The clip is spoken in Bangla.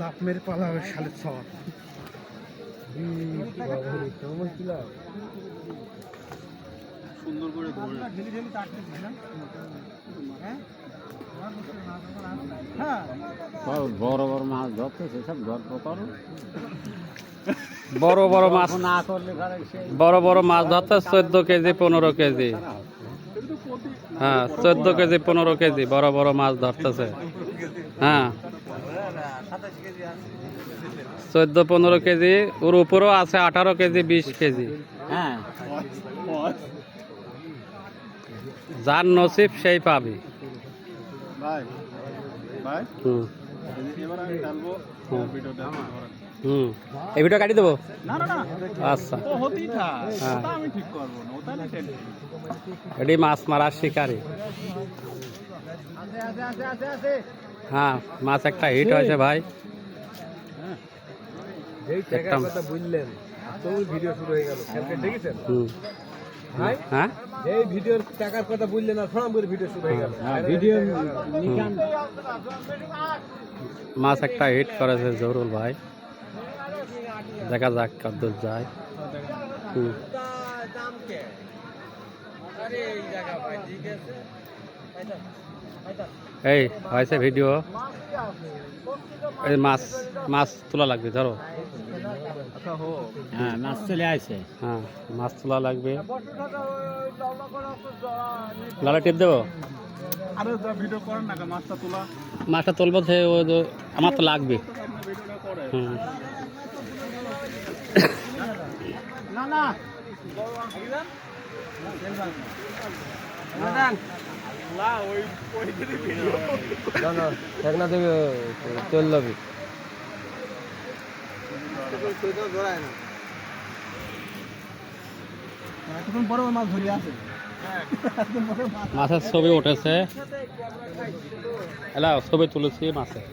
লাভ মেরে পালাবে শালের সব সুন্দর করে বড় বড় মাছ ধরতে সেসব গল্প করো। বড় বড় মাছ না করলে বড় বড় মাছ ধরতে 14 কেজি 15 কেজি। হ্যাঁ 14 কেজি 15 কেজি বড় বড় মাছ ধরতেছে। হ্যাঁ 14-15 কেজি, ওর উপরেও আছে 18 কেজি 20 কেজি। হ্যাঁ যার নসিব সেই পাবি। ভাই ভাই হুম এবার আমি ডালবো ভিডিওটা। এই ভিডিও কাটি দেবো। না না না আচ্ছা ও হতেই থাক, হ্যাঁ। ওটা আমি ঠিক করব না, ওটা না টেন। এটি মাছ মারার শিকারি। হ্যাঁ মাছ একটা হিট হয়েছে ভাই। এই টাকার কথা বললেন তো ভিডিও শুরু হয়ে গেল, দেখেছেন ভাই? হ্যাঁ এই ভিডিওর টাকার কথা বললেন আর ফরাম করে ভিডিও শুরু হয়ে গেল। ভিডিও মাছ একটা হিট করেছে জরুল ভাই, দেখা যাক কতদূর যায়। এই হয়েছে ভিডিও। এই মাছ মাছ তোলা লাগবে, ধরো। হ্যাঁ মাছ চলে আসে। হ্যাঁ মাছ তোলা লাগবে। লালা টিপ দেবো। আরে ভিডিও করেন না, মাছটা তোলা। মাছটা তুলবো, আমার তো লাগবে। ভিডিওটা করে হুম না না চল যাবি। বড় মাছ ধরে আছে, মাছের ছবি উঠেছে, ছবি তুলেছি মাছের।